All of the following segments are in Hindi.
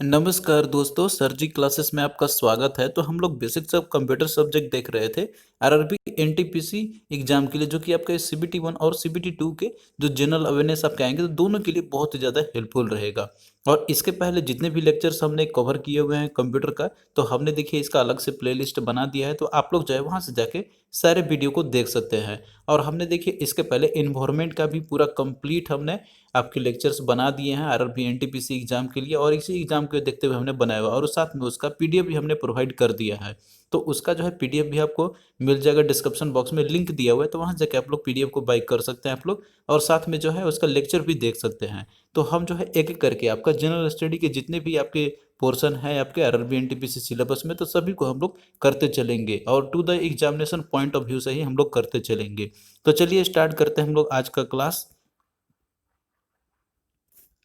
नमस्कार दोस्तों, सर जी क्लासेस में आपका स्वागत है। तो हम लोग बेसिक्स ऑफ कंप्यूटर सब्जेक्ट देख रहे थे आरआरबी एनटीपीसी एग्जाम के लिए, जो कि आपके सीबीटी 1 और सीबीटी 2 के जो जनरल अवेयरनेस आपके आएंगे तो दोनों के लिए बहुत ही ज़्यादा हेल्पफुल रहेगा। और इसके पहले जितने भी लेक्चर्स हमने कवर किए हुए हैं कंप्यूटर का, तो हमने देखिए इसका अलग से प्लेलिस्ट बना दिया है, तो आप लोग जो है वहाँ से जाके सारे वीडियो को देख सकते हैं। और हमने देखिए इसके पहले इन्वायरमेंट का भी पूरा कंप्लीट हमने आपके लेक्चर्स बना दिए हैं आरआरबी एनटीपीसी एग्जाम के लिए, और इसी एग्जाम के देखते हुए हमने बनाया हुआ, और साथ में उसका पीडीएफ भी हमने प्रोवाइड कर दिया है। तो उसका जो है पीडीएफ भी आपको मिल जाएगा, डिस्क्रिप्शन बॉक्स में लिंक दिया हुआ है, तो वहाँ जाके आप लोग पीडीएफ को बाई कर सकते हैं आप लोग, और साथ में जो है उसका लेक्चर भी देख सकते हैं। तो हम जो है एक एक करके आपका जनरल स्टडी के जितने भी आपके पोर्शन है आपके आरआरबी एनटीपीसी सिलेबस में, तो सभी को हम लोग करते चलेंगे, और to the examination point of view से ही हम लोग करते चलेंगे। तो चलिए स्टार्ट करते हैं हम लोग आज का क्लास।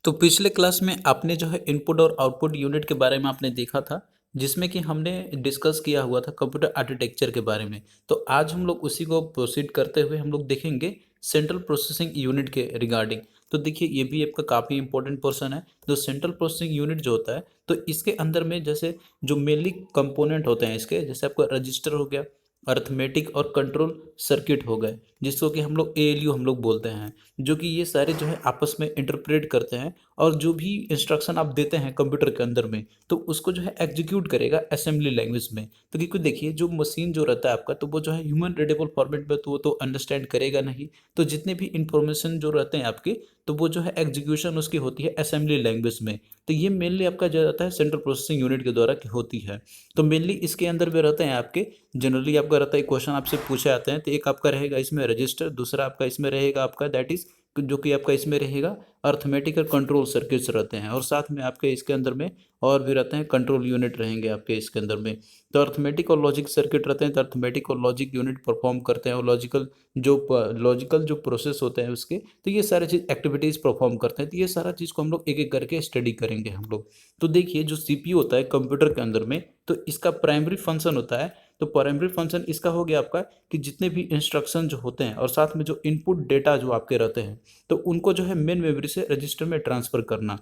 तो पिछले क्लास में आपने जो है इनपुट और आउटपुट यूनिट के बारे में आपने देखा था, जिसमें कि हमने डिस्कस किया हुआ था कंप्यूटर आर्किटेक्चर के बारे में। तो आज हम लोग उसी को प्रोसीड करते हुए हम लोग देखेंगे सेंट्रल प्रोसेसिंग यूनिट के रिगार्डिंग। तो देखिए ये भी आपका काफ़ी इंपॉर्टेंट पोर्शन है। जो सेंट्रल प्रोसेसिंग यूनिट जो होता है, तो इसके अंदर में जैसे जो मेनली कंपोनेंट होते हैं इसके, जैसे आपका रजिस्टर हो गया, अर्थमेटिक और कंट्रोल सर्किट हो गए, जिसको कि हम लोग एएलयू हम लोग बोलते हैं, जो कि ये सारे जो है आपस में इंटरप्रेट करते हैं, और जो भी इंस्ट्रक्शन आप देते हैं कंप्यूटर के अंदर में, तो उसको जो है एग्जीक्यूट करेगा असेंबली लैंग्वेज में। तो क्योंकि देखिए जो मशीन जो रहता है आपका, तो वो जो है ह्यूमन रीडेबल फॉर्मेट में तो वो तो अंडरस्टैंड करेगा नहीं। तो जितने भी इंफॉर्मेशन जो रहते हैं आपके, तो वो जो है एग्जीक्यूशन उसकी होती है असेंबली लैंग्वेज में। तो ये मेनली आपका जो रहता है सेंट्रल प्रोसेसिंग यूनिट के द्वारा होती है। तो मेनली इसके अंदर भी रहते हैं आपके, जनरली आपका रहता है क्वेश्चन आपसे पूछे आते हैं, तो एक आपका रहेगा इसमें रजिस्टर, दूसरा आपका इसमें रहेगा आपका दैट इज जो कि आपका इसमें रहेगा अर्थमेटिक और कंट्रोल सर्किट्स रहते हैं, और साथ में आपके इसके अंदर में और भी रहते हैं कंट्रोल यूनिट रहेंगे आपके इसके अंदर में। तो अर्थमेटिक और लॉजिक सर्किट रहते हैं, तो अर्थमेटिक और लॉजिक यूनिट परफॉर्म करते हैं, और लॉजिकल जो प्रोसेस होते हैं उसके, तो ये सारे चीज़ एक्टिविटीज़ परफॉर्म करते हैं। तो ये सारा चीज़ को हम लोग एक एक करके स्टडी करेंगे हम लोग। तो देखिए जो सीपीयू होता है कंप्यूटर के अंदर में, तो इसका प्राइमरी फंक्शन होता है। तो प्राइमरी फंक्शन इसका हो गया आपका कि जितने भी इंस्ट्रक्शन जो होते हैं, और साथ में जो इनपुट डेटा जो आपके रहते हैं, तो उनको जो है मेन मेमोरी से रजिस्टर में ट्रांसफ़र करना।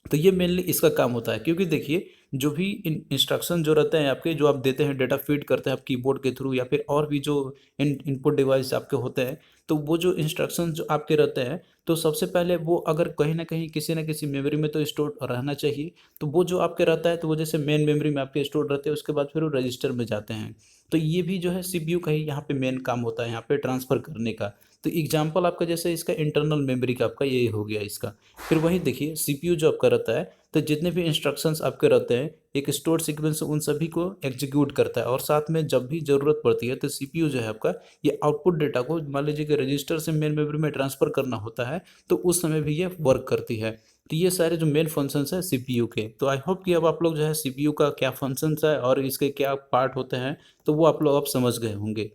तो ये मेनली इसका काम होता है, क्योंकि देखिए जो भी इंस्ट्रक्शन जो रहते हैं आपके, जो आप देते हैं डेटा फीड करते हैं आप कीबोर्ड के थ्रू, या फिर और भी जो इनपुट डिवाइस आपके होते हैं, तो वो जो इंस्ट्रक्शन जो आपके रहते हैं, तो सबसे पहले वो अगर कहीं ना कहीं किसी न किसी मेमोरी में तो स्टोर रहना चाहिए। तो वो जो आपके रहता है, तो वो जैसे मेन मेमोरी में आपके स्टोर रहते हैं, उसके बाद फिर वो रजिस्टर में जाते हैं। तो ये भी जो है सीपीयू का ही यहाँ पे मेन काम होता है, यहाँ पे ट्रांसफ़र करने का। तो एग्जाम्पल आपका जैसे इसका इंटरनल मेमोरी का आपका ये हो गया इसका। फिर वही देखिए सीपीयू जो आपका रहता है, तो जितने भी इंस्ट्रक्शंस आपके रहते हैं एक स्टोर सीक्वेंस उन सभी को एग्जीक्यूट करता है, और साथ में जब भी ज़रूरत पड़ती है तो सीपीयू जो है आपका ये आउटपुट डेटा को मान लीजिए कि रजिस्टर से मेन मेमोरी में ट्रांसफ़र करना होता है, तो उस समय भी ये वर्क करती है। तो ये सारे जो मेन फंक्शंस है सीपीयू के, तो आई होप कि अब आप लोग जो है सीपीयू का क्या फंक्शंस है और इसके क्या पार्ट होते हैं, तो वो आप लोग अब समझ गए होंगे।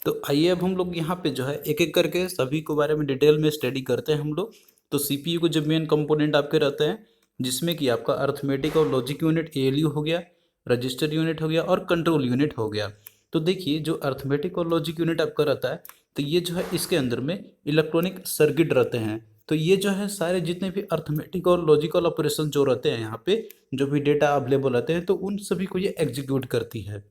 तो आइए अब हम लोग यहाँ पे जो है एक एक करके सभी के बारे में डिटेल में स्टडी करते हैं हम लोग। तो सीपीयू के जो मेन कंपोनेंट आपके रहते हैं, जिसमें कि आपका अर्थमेटिक और लॉजिक यूनिट एएलयू हो गया, रजिस्टर यूनिट हो गया, और कंट्रोल यूनिट हो गया। तो देखिए जो अर्थमेटिक और लॉजिक यूनिट आपका रहता है, तो ये जो है इसके अंदर में इलेक्ट्रॉनिक सर्किट रहते हैं। तो ये जो है सारे जितने भी अर्थमेटिक और लॉजिकल ऑपरेशन जो रहते हैं यहाँ पे, जो भी डेटा अवेलेबल रहते हैं, तो उन सभी को ये एग्जीक्यूट करती है।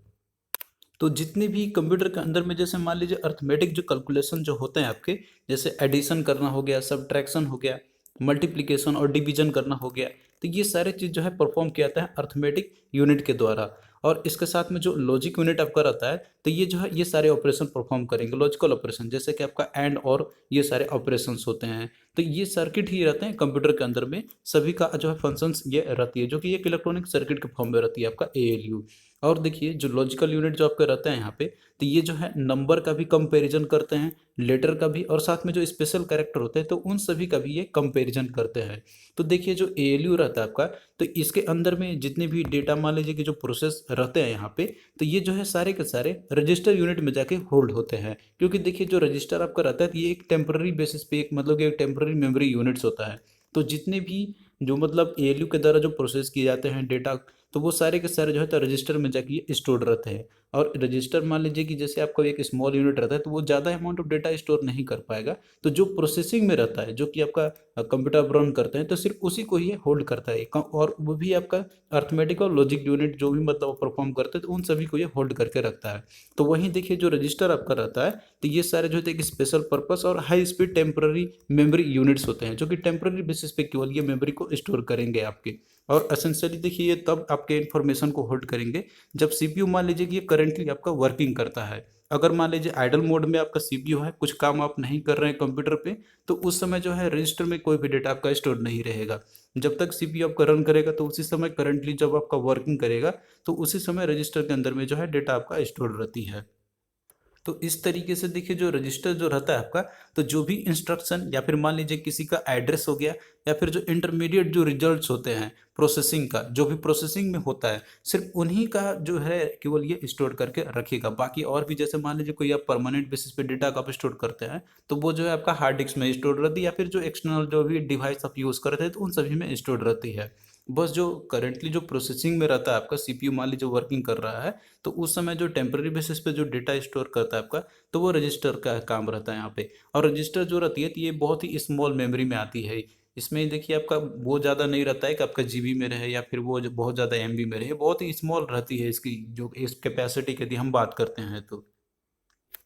तो जितने भी कंप्यूटर के अंदर में जैसे मान लीजिए अर्थमेटिक जो कैलकुलेशन जो होते हैं आपके, जैसे एडिशन करना हो गया, सब्ट्रैक्शन हो गया, मल्टीप्लिकेशन और डिवीजन करना हो गया, तो ये सारे चीज़ जो है परफॉर्म किया जाता है अर्थमेटिक यूनिट के द्वारा। और इसके साथ में जो लॉजिक यूनिट आपका रहता है, तो ये जो है ये सारे ऑपरेशन परफॉर्म करेंगे, लॉजिकल ऑपरेशन, जैसे कि आपका एंड और ये सारे ऑपरेशंस होते हैं। तो ये सर्किट ही रहते हैं कंप्यूटर के अंदर में, सभी का जो है फंक्शंस ये रहती है, जो कि एक इलेक्ट्रॉनिक सर्किट के फॉर्म में रहती है आपका एएलयू। और देखिए जो लॉजिकल यूनिट जो आपका रहता है यहाँ पे, तो ये जो है नंबर का भी कंपैरिजन करते हैं, लेटर का भी, और साथ में जो स्पेशल कैरेक्टर होते हैं तो उन सभी का भी ये कंपैरिजन करते हैं। तो देखिए जो एएलयू रहता है आपका, तो इसके अंदर में जितने भी डेटा मान लीजिए कि जो प्रोसेस रहते हैं यहाँ पे, तो ये जो है सारे के सारे रजिस्टर यूनिट में जाके होल्ड होते हैं। क्योंकि देखिए जो रजिस्टर आपका रहता है, तो ये एक टेम्पररी बेसिस पे एक मतलब कि एक टेम्पररी मेमोरी यूनिट्स होता है। तो जितने भी जो मतलब एएलयू के द्वारा जो प्रोसेस किए जाते हैं डेटा, तो वो सारे के सारे जो है तो रजिस्टर में जाके स्टोर्ड रहते हैं। और रजिस्टर मान लीजिए कि जैसे आपका एक स्मॉल यूनिट रहता है तो वो ज़्यादा अमाउंट ऑफ डेटा स्टोर नहीं कर पाएगा। तो जो प्रोसेसिंग में रहता है, जो कि आपका कंप्यूटर आप रन करते हैं, तो सिर्फ उसी को ही होल्ड करता है और वो भी आपका अर्थमेटिक और लॉजिक यूनिट जो भी मतलब परफॉर्म करते हैं तो उन सभी को ये होल्ड करके रखता है। तो वहीं देखिए जो रजिस्टर आपका रहता है तो ये सारे जो होते हैं एक स्पेशल पर्पस और high speed temporary memory units होते हैं, जो कि टेम्पररी बेसिस पे केवल ये मेमोरी को स्टोर करेंगे आपके। और एसेंशियली देखिए ये तब आपके इन्फॉर्मेशन को होल्ड करेंगे जब सीपीयू मान लीजिए कि ये करंटली आपका वर्किंग करता है। अगर मान लीजिए आइडल मोड में आपका सीपीयू है, कुछ काम आप नहीं कर रहे हैं कंप्यूटर पे, तो उस समय जो है रजिस्टर में कोई भी डेटा आपका स्टोर नहीं रहेगा। जब तक सीपीयू आपका रन करेगा तो उसी समय करंटली जब आपका वर्किंग करेगा तो उसी समय रजिस्टर के अंदर में जो है डेटा आपका स्टोर रहती है। तो इस तरीके से देखिए जो रजिस्टर जो रहता है आपका, तो जो भी इंस्ट्रक्शन या फिर मान लीजिए किसी का एड्रेस हो गया या फिर जो इंटरमीडिएट जो रिजल्ट्स होते हैं प्रोसेसिंग का, जो भी प्रोसेसिंग में होता है, सिर्फ उन्हीं का जो है केवल ये स्टोर करके रखेगा। बाकी और भी जैसे मान लीजिए कोई आप परमानेंट बेसिस पे डेटा का आप स्टोर करते हैं तो वो जो है आपका हार्ड डिस्क में स्टोर रहती है या फिर जो एक्सटर्नल जो भी डिवाइस आप यूज़ करते हैं तो उन सभी में स्टोर रहती है। बस जो करंटली जो प्रोसेसिंग में रहता है आपका सीपीयू मान लीजिए वर्किंग कर रहा है, तो उस समय जो टेम्पररी बेसिस पे जो डेटा स्टोर करता है आपका, तो वो रजिस्टर का काम रहता है यहाँ पे। और रजिस्टर जो रहती है तो ये बहुत ही स्मॉल मेमोरी में आती है। इसमें देखिए आपका वो ज़्यादा नहीं रहता है कि आपका जीबी में रहे या फिर वो जो बहुत ज़्यादा एमबी में रहे, बहुत ही स्मॉल रहती है इसकी जो इस कैपेसिटी की यदि हम बात करते हैं तो।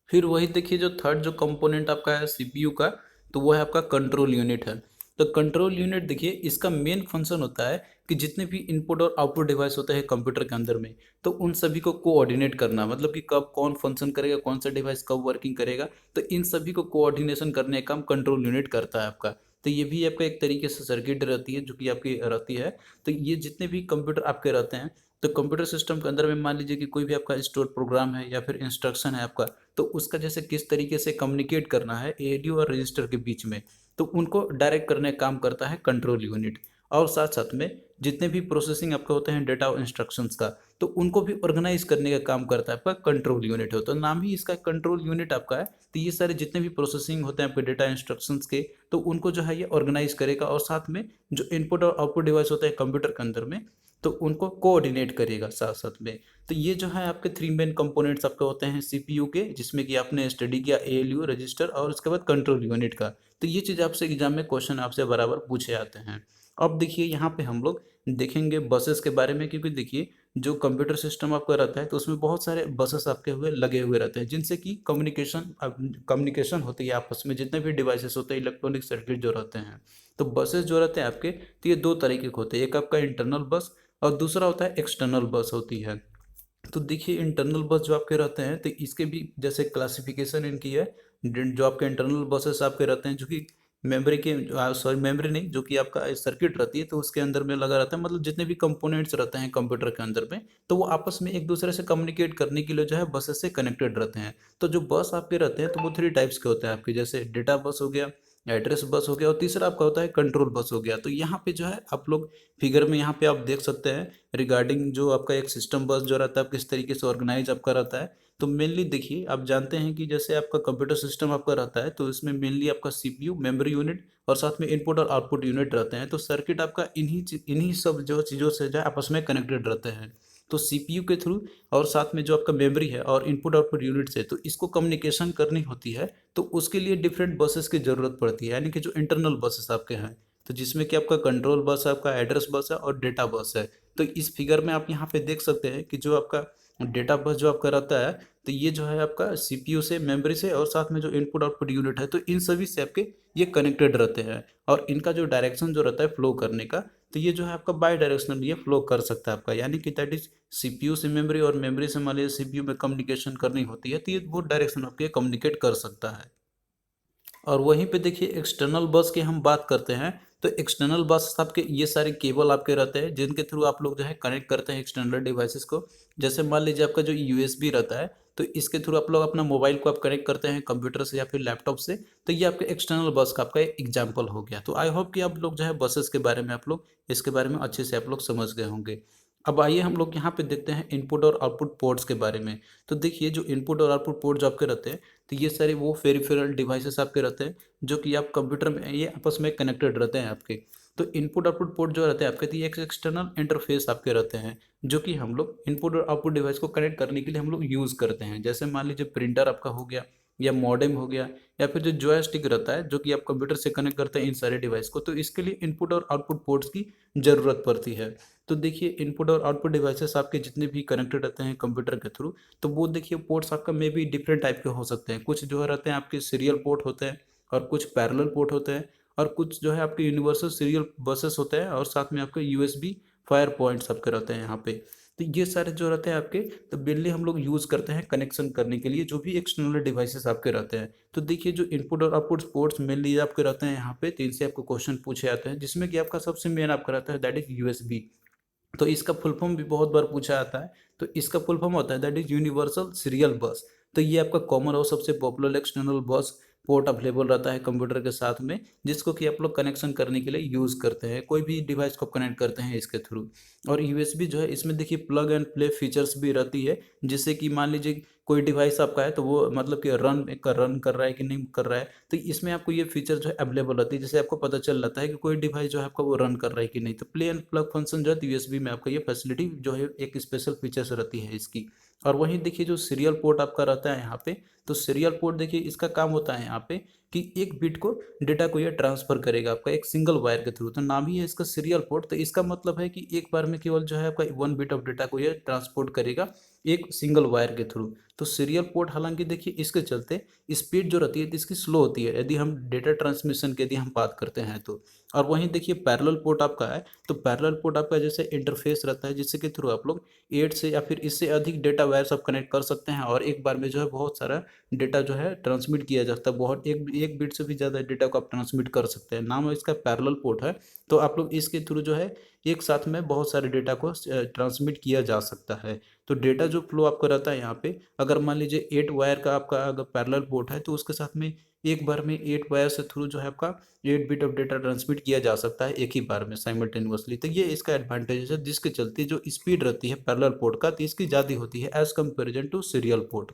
फिर वही देखिए जो थर्ड जो कंपोनेंट आपका है सीपीयू का, तो वो है आपका कंट्रोल यूनिट है। तो कंट्रोल यूनिट देखिए इसका मेन फंक्शन होता है कि जितने भी इनपुट और आउटपुट डिवाइस होते हैं कंप्यूटर के अंदर में, तो उन सभी को कोऑर्डिनेट करना, मतलब कि कब कौन फंक्शन करेगा, कौन सा डिवाइस कब वर्किंग करेगा, तो इन सभी को कोऑर्डिनेशन करने का काम कंट्रोल यूनिट करता है आपका। तो ये भी आपका एक तरीके से सर्किट रहती है जो कि आपकी रहती है। तो ये जितने भी कंप्यूटर आपके रहते हैं, तो कंप्यूटर सिस्टम के अंदर में मान लीजिए कि कोई भी आपका स्टोर प्रोग्राम है या फिर इंस्ट्रक्शन है आपका, तो उसका जैसे किस तरीके से कम्युनिकेट करना है एएलयू और रजिस्टर के बीच में, तो उनको डायरेक्ट करने का काम करता है कंट्रोल यूनिट। और साथ साथ में जितने भी प्रोसेसिंग आपके होते हैं डेटा और इंस्ट्रक्शंस का, तो उनको भी ऑर्गेनाइज करने का काम करता है आपका कंट्रोल यूनिट हो, तो नाम ही इसका कंट्रोल यूनिट आपका है। तो ये सारे जितने भी प्रोसेसिंग होते हैं आपके डेटा इंस्ट्रक्शंस के, तो उनको जो है ये ऑर्गेनाइज करेगा और साथ में जो इनपुट और आउटपुट डिवाइस होते हैं कंप्यूटर के अंदर में, तो उनको कोऑर्डिनेट करेगा साथ साथ में। तो ये जो है आपके थ्री मेन कंपोनेंट्स आपके होते हैं सीपीयू के, जिसमें कि आपने स्टडी किया एएलयू, रजिस्टर और उसके बाद कंट्रोल यूनिट का। तो ये चीज़ आपसे एग्जाम में क्वेश्चन आपसे बराबर पूछे जाते हैं। अब देखिए यहाँ पे हम लोग देखेंगे बसेस के बारे में, क्योंकि देखिए जो कंप्यूटर सिस्टम आपका रहता है तो उसमें बहुत सारे बसेस आपके हुए लगे हुए रहते हैं, जिनसे कि कम्युनिकेशन होती है आपस में, जितने भी डिवाइसेस होते हैं इलेक्ट्रॉनिक सर्किट जो रहते हैं। तो बसेस जो रहते हैं आपके, तो ये दो तरीके के होते हैं, एक आपका इंटरनल बस और दूसरा होता है एक्सटर्नल बस होती है। तो देखिए इंटरनल बस जो आपके रहते हैं तो इसके भी जैसे क्लासिफिकेशन इनकी है। जो आपके इंटरनल बसेस आपके रहते हैं जो कि मेमोरी के, सॉरी मेमोरी नहीं, जो कि आपका सर्किट रहती है तो उसके अंदर में लगा रहता है, मतलब जितने भी कंपोनेंट्स रहते हैं कंप्यूटर के अंदर में, तो वो आपस में एक दूसरे से कम्युनिकेट करने के लिए जो है बसेस से कनेक्टेड रहते हैं। तो जो बस आपके रहते हैं तो वो थ्री टाइप्स के होते हैं आपके, जैसे डेटा बस हो गया, एड्रेस बस हो गया और तीसरा आपका होता है कंट्रोल बस हो गया। तो यहाँ पे जो है आप लोग फिगर में यहाँ पे आप देख सकते हैं रिगार्डिंग जो आपका एक सिस्टम बस जो रहता है किस तरीके से ऑर्गेनाइज आपका रहता है। तो मेनली देखिए आप जानते हैं कि जैसे आपका कंप्यूटर सिस्टम आपका रहता है तो इसमें मेनली आपका सीपीयू, मेमोरी यूनिट और साथ में इनपुट और आउटपुट यूनिट रहते हैं। तो सर्किट आपका इन्हीं सब जो चीज़ों से जो है आपस में कनेक्टेड रहते हैं। तो सीपीयू के थ्रू और साथ में जो आपका मेमोरी है और इनपुट आउटपुट यूनिट से, तो इसको कम्युनिकेशन करनी होती है, तो उसके लिए डिफरेंट बसेस की ज़रूरत पड़ती है, यानी कि जो इंटरनल बसेस आपके हैं, तो जिसमें कि आपका कंट्रोल बस है, आपका एड्रेस बस है और डेटा बस है। तो इस फिगर में आप यहाँ पे देख सकते हैं कि जो आपका डेटा बस जो आपका रहता है, तो ये जो है आपका सीपीयू से, मेमोरी से और साथ में जो इनपुट आउटपुट यूनिट है, तो इन सभी से आपके ये कनेक्टेड रहते हैं। और इनका जो डायरेक्शन जो रहता है फ्लो करने का, तो ये जो है आपका बाई डायरेक्शनल ये फ्लो कर सकता है आपका, यानी कि दैट इज सीपीयू से मेमोरी और मेमोरी से मान लीजिए सीपीयू में कम्युनिकेशन करनी होती है, तो ये वो डायरेक्शन आपके कम्युनिकेट कर सकता है। और वहीं पे देखिए एक्सटर्नल बस की हम बात करते हैं, तो एक्सटर्नल बस आपके ये सारे केबल आपके रहते हैं जिनके थ्रू आप लोग जो है कनेक्ट करते हैं एक्सटर्नल डिवाइसेस को। जैसे मान लीजिए आपका जो यूएसबी रहता है, तो इसके थ्रू आप लोग अपना मोबाइल को आप कनेक्ट करते हैं कंप्यूटर से या फिर लैपटॉप से, तो ये आपके एक्सटर्नल बस का आपका एक एग्जाम्पल हो गया। तो आई होप कि आप लोग जो है बसेस के बारे में आप लोग इसके बारे में अच्छे से आप लोग समझ गए होंगे। अब आइए हम लोग यहाँ पे देखते हैं इनपुट और आउटपुट पोर्ट्स के बारे में। तो देखिए जो इनपुट और आउटपुट पोर्ट जो आपके रहते हैं, तो ये सारे वो पेरिफेरल डिवाइसेस आपके रहते हैं जो कि आप कंप्यूटर में ये आपस में कनेक्टेड रहते हैं आपके। तो इनपुट आउटपुट पोर्ट जो रहते हैं आपके, तो ये एक एक्सटर्नल इंटरफेस आपके रहते हैं, जो कि हम लोग इनपुट और आउटपुट डिवाइस को कनेक्ट करने के लिए हम लोग यूज़ करते हैं। जैसे मान लीजिए प्रिंटर आपका हो गया, या मॉडेम हो गया, या फिर जो जॉयस्टिक रहता है जो कि आप कंप्यूटर से कनेक्ट करते हैं इन सारे डिवाइस को, तो इसके लिए इनपुट और आउटपुट पोर्ट्स की ज़रूरत पड़ती है। तो देखिए इनपुट और आउटपुट डिवाइसेस आपके जितने भी कनेक्टेड रहते हैं कंप्यूटर के थ्रू, तो वो देखिए पोर्ट्स आपका मे बी डिफरेंट टाइप के हो सकते हैं। कुछ जो है रहते हैं आपके सीरियल पोर्ट होते हैं, और कुछ पैरेलल पोर्ट होते हैं, और कुछ जो है आपके यूनिवर्सल सीरियल बसेस होते हैं, और साथ में आपके यूएसबी फायर पॉइंट्स आपके रहते हैं यहाँ पे। तो ये सारे जो रहते हैं आपके, तो मेनली हम लोग यूज़ करते हैं कनेक्शन करने के लिए जो भी एक्सटर्नल डिवाइसेस आपके रहते हैं। तो देखिए जो इनपुट और आउटपुट पोर्ट्स मेनली आपके रहते हैं यहाँ पे, तो इनसे आपको क्वेश्चन पूछे जाते हैं, जिसमें कि आपका सबसे मेन आपका रहता है दैट इज यूएसबी। तो इसका फुल फॉर्म भी बहुत बार पूछा जाता है। तो इसका फुल फॉर्म होता है दैट इज यूनिवर्सल सीरियल बस। तो ये आपका कॉमन और सबसे popular external bus port available रहता है कंप्यूटर के साथ में, जिसको कि आप लोग कनेक्शन करने के लिए यूज़ करते हैं, कोई भी डिवाइस को कनेक्ट करते हैं इसके थ्रू। और यूएसबी जो है इसमें देखिए प्लग एंड प्ले फीचर्स भी रहती है, जिससे कि मान लीजिए कोई डिवाइस आपका है, तो वो मतलब कि रन कर रहा है कि नहीं कर रहा है, तो इसमें आपको ये फीचर जो है अवेलेबल रहती है, जिससे आपको पता चल जाता है कि कोई डिवाइस जो है आपका वो रन कर रहा है कि नहीं। तो प्ले एंड प्लग फंक्शन जो है यूएसबी में आपका ये फैसिलिटी जो है एक स्पेशल फीचर्स रहती है इसकी। और वहीं देखिए जो सीरियल पोर्ट आपका रहता है यहाँ पे, तो सीरियल पोर्ट देखिए इसका काम होता है यहाँ पे कि एक बिट को डेटा को ये ट्रांसफर करेगा आपका एक सिंगल वायर के थ्रू। तो नाम ही है इसका सीरियल पोर्ट, तो इसका मतलब है कि एक बार में केवल जो है आपका 1 बिट ऑफ डेटा को ये ट्रांसपोर्ट करेगा एक सिंगल वायर के थ्रू। तो सीरियल पोर्ट हालांकि देखिए इसके चलते स्पीड जो रहती है तो इसकी स्लो होती है यदि हम डेटा ट्रांसमिशन की यदि हम बात करते हैं तो। और वहीं देखिए पैरेलल पोर्ट आपका है, तो पैरेलल पोर्ट आपका जैसे इंटरफेस रहता है, जिससे के थ्रू आप लोग 8 से या फिर इससे अधिक डेटा वायर सब कनेक्ट कर सकते हैं, और एक बार में जो है बहुत सारा डेटा जो है ट्रांसमिट किया जाता है। बहुत एक एक बिट से भी ज़्यादा डेटा को आप ट्रांसमिट कर सकते हैं, नाम इसका पैरेलल पोर्ट है। तो आप लोग इसके थ्रू जो है एक साथ में बहुत सारे डेटा को ट्रांसमिट किया जा सकता है। तो डेटा जो फ्लो आपका रहता है यहाँ पे, अगर मान लीजिए 8 वायर का आपका अगर पैरेलल पोर्ट है, तो उसके साथ में एक बार में 8 वायर से थ्रू जो है आपका 8 बिट ऑफ डेटा ट्रांसमिट किया जा सकता है एक ही बार में साइमल्टेनियसली। तो ये इसका एडवांटेज है, जिसके चलते जो स्पीड रहती है पैरेलल पोर्ट का, तो इसकी ज़्यादा होती है as comparison to serial port.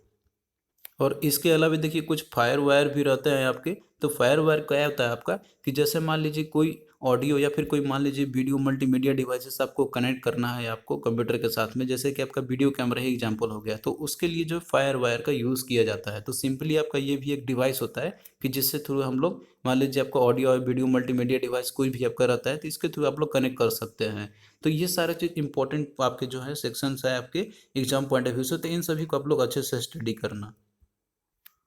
और इसके अलावा देखिए कुछ फायर वायर भी रहते हैं आपके। तो फायर वायर क्या होता है आपका, कि जैसे मान लीजिए कोई ऑडियो या फिर कोई मान लीजिए वीडियो मल्टीमीडिया डिवाइसेस आपको कनेक्ट करना है आपको कंप्यूटर के साथ में, जैसे कि आपका वीडियो कैमरा ही एग्जांपल हो गया, तो उसके लिए जो फायर वायर का यूज़ किया जाता है। तो सिंपली आपका ये भी एक डिवाइस होता है कि जिससे थ्रू हम लोग मान लीजिए आपका ऑडियो और वीडियो मल्टीमीडिया डिवाइस कोई भी आपका रहता है, तो इसके थ्रू आप लोग कनेक्ट कर सकते हैं। तो ये सारे चीज़ इंपॉर्टेंट आपके जो है सेक्शंस है आपके एग्जाम पॉइंट ऑफ व्यू से, तो इन सभी को आप लोग अच्छे से स्टडी करना।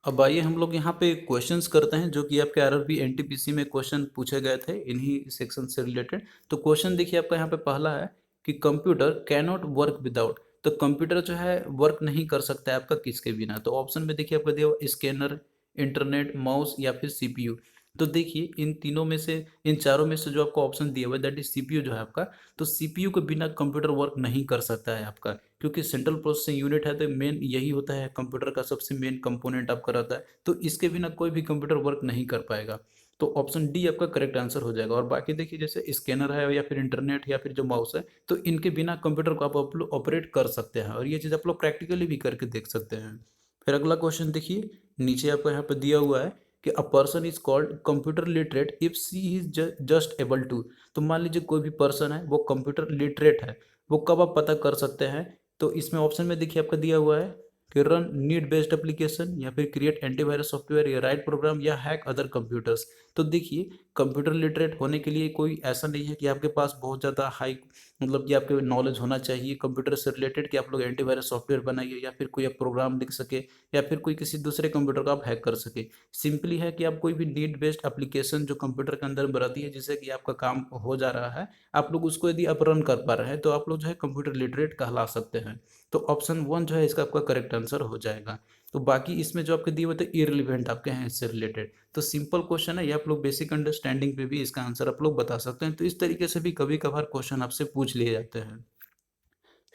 अब आइए हम लोग यहाँ पे क्वेश्चंस करते हैं जो कि आपके आरआरबी एनटीपीसी में क्वेश्चन पूछे गए थे इन्हीं सेक्शन से रिलेटेड। तो क्वेश्चन देखिए आपका यहाँ पे पहला है कि computer can not work without. तो कंप्यूटर जो है वर्क नहीं कर सकता है आपका किसके बिना। तो ऑप्शन में देखिए आपका दिया हुआ स्कैनर, इंटरनेट, माउस या फिर सीपीयू। तो देखिए इन तीनों में से, इन चारों में से जो आपको ऑप्शन दिया हुआ है दैट इज सीपीयू जो है आपका, तो सीपीयू के बिना कंप्यूटर वर्क नहीं कर सकता है आपका, क्योंकि सेंट्रल प्रोसेसिंग यूनिट है तो मेन यही होता है कंप्यूटर का सबसे मेन कंपोनेंट आपका रहता है। तो इसके बिना कोई भी कंप्यूटर वर्क नहीं कर पाएगा। तो ऑप्शन डी आपका करेक्ट आंसर हो जाएगा। और बाकी देखिए जैसे स्कैनर है या फिर इंटरनेट या फिर जो माउस है, तो इनके बिना कंप्यूटर को आप लोग ऑपरेट कर सकते हैं, और ये चीज़ आप लोग प्रैक्टिकली भी करके देख सकते हैं। फिर अगला क्वेश्चन देखिए, नीचे आपको यहाँ पे दिया हुआ है कि a person is called computer literate if she is just able to. तो मान लीजिए कोई भी पर्सन है वो कंप्यूटर लिटरेट है, वो कब आप पता कर सकते हैं। तो इसमें ऑप्शन में देखिए आपका दिया हुआ है कि रन नीड बेस्ड एप्लीकेशन, या फिर क्रिएट एंटीवायरस सॉफ्टवेयर, या राइट प्रोग्राम, या हैक अदर कंप्यूटर्स। तो देखिए कंप्यूटर लिटरेट होने के लिए कोई ऐसा नहीं है कि आपके पास बहुत ज़्यादा हाई मतलब कि आपके नॉलेज होना चाहिए कंप्यूटर से रिलेटेड कि आप लोग एंटीवायरस सॉफ्टवेयर बनाइए, या फिर कोई आप प्रोग्राम लिख सके, या फिर कोई किसी दूसरे कंप्यूटर को आप हैक कर सके। सिंपली है कि आप कोई भी नीड बेस्ड एप्लीकेशन जो कंप्यूटर के अंदर बनाती है जिससे कि आपका काम हो जा रहा है, आप लोग उसको यदि आप रन कर पा रहे हैं, तो आप लोग जो है कंप्यूटर लिटरेट कहला सकते हैं। तो ऑप्शन वन जो है इसका आपका करेक्ट आंसर हो जाएगा। तो बाकी इसमें जो आपके दिए हुए थे इररिलेवेंट आपके हैं इससे रिलेटेड। तो सिंपल क्वेश्चन है, ये आप लोग बेसिक अंडरस्टैंडिंग पे भी इसका आंसर आप लोग बता सकते हैं। तो इस तरीके से भी कभी कभार क्वेश्चन आपसे पूछ लिए जाते हैं।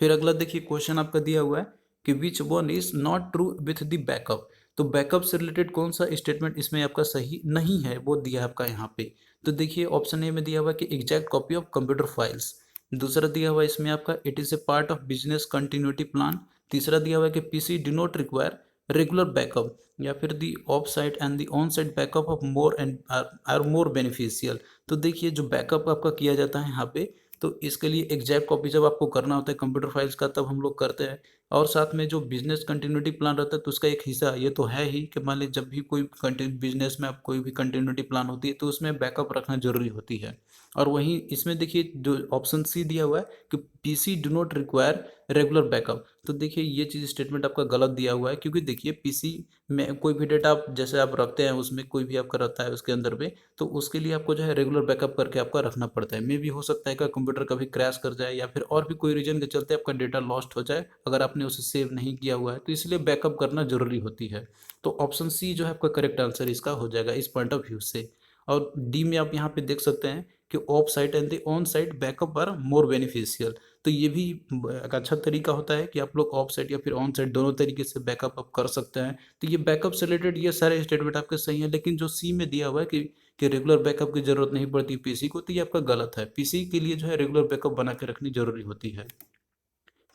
फिर अगला देखिए क्वेश्चन आपका दिया हुआ है कि which one is not true with the backup. तो बैकअप से रिलेटेड कौन सा स्टेटमेंट इसमें आपका सही नहीं है, वो दिया है आपका यहाँ पे। तो देखिए ऑप्शन ए में दिया हुआ है कि exact copy of computer files. दूसरा दिया हुआ है इसमें आपका it is a part of business continuity plan. तीसरा दिया हुआ है कि PC do not require regular backup या फिर the off site and the on site backup of more and are more beneficial. तो देखिए जो बैकअप आपका किया जाता है यहाँ पे, तो इसके लिए एग्जैक्ट कॉपी जब आपको करना होता है कंप्यूटर फाइल्स का तब हम लोग करते हैं। और साथ में जो बिजनेस कंटिन्यूटी प्लान रहता है तो उसका एक हिस्सा ये तो है ही कि मान लीजिए जब भी कोई बिजनेस में आप कोई भी कंटिन्यूटी प्लान होती है तो उसमें बैकअप रखना जरूरी होती है। और वहीं इसमें देखिए जो ऑप्शन सी दिया हुआ है कि PC do not require regular backup, तो देखिए ये चीज़ स्टेटमेंट आपका गलत दिया हुआ है, क्योंकि देखिए पीसी में कोई भी डेटा आप जैसे आप रखते हैं उसमें कोई भी आपका रहता है उसके अंदर में, तो उसके लिए आपको जो है रेगुलर बैकअप करके आपका रखना पड़ता है। मे भी हो सकता है कि कंप्यूटर कभी क्रैश कर जाए या फिर और भी कोई रीजन के चलते आपका डेटा लॉस्ट हो जाए अगर आपने उसे सेव नहीं किया हुआ है, तो इसलिए बैकअप करना जरूरी होती है। तो ऑप्शन सी जो है आपका करेक्ट आंसर इसका हो जाएगा इस पॉइंट ऑफ व्यू से। और डी में आप यहाँ पे देख सकते हैं कि off site and the on site backup are more beneficial. तो ये भी एक अच्छा तरीका होता है कि आप लोग ऑफ साइट या फिर ऑन साइट दोनों तरीके से बैकअप आप कर सकते हैं। तो ये बैकअप से रिलेटेड ये सारे स्टेटमेंट आपके सही हैं, लेकिन जो सी में दिया हुआ है कि रेगुलर बैकअप की जरूरत नहीं पड़ती पीसी को, तो ये आपका गलत है। पीसी के लिए जो है रेगुलर बैकअप बना के रखनी जरूरी होती है।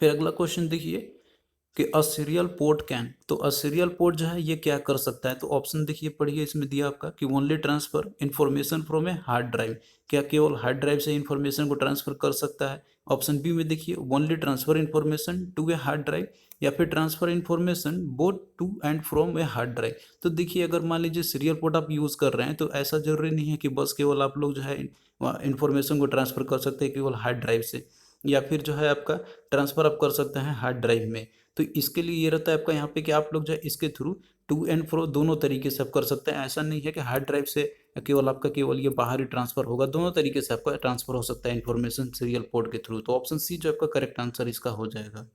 फिर अगला क्वेश्चन देखिए कि अ सीरियल पोर्ट कैन, तो अ सीरियल पोर्ट जो है ये क्या कर सकता है, तो ऑप्शन देखिए पढ़िए इसमें दिया आपका कि only transfer information from a hard drive, क्या केवल हार्ड ड्राइव से इंफॉर्मेशन को ट्रांसफर कर सकता है। ऑप्शन बी में देखिए only transfer information to a hard drive, या फिर transfer information both to and from a hard drive. तो देखिए अगर मान लीजिए सीरियल पोर्ट आप यूज़ कर रहे हैं तो ऐसा जरूरी नहीं है कि बस केवल आप लोग जो है इंफॉर्मेशन को ट्रांसफर कर सकते हैं केवल हार्ड ड्राइव से, या फिर जो है आपका ट्रांसफ़र आप कर सकते हैं हार्ड ड्राइव में। तो इसके लिए ये रहता है आपका यहाँ पे कि आप लोग जो है इसके थ्रू टू एंड फ्रो दोनों तरीके से आप कर सकते हैं। ऐसा नहीं है कि हार्ड ड्राइव से केवल आपका केवल ये बाहरी ट्रांसफ़र होगा, दोनों तरीके से आपका ट्रांसफ़र हो सकता है इन्फॉर्मेशन सीरियल पोर्ट के थ्रू। तो ऑप्शन सी जो आपका करेक्ट आंसर इसका हो जाएगा।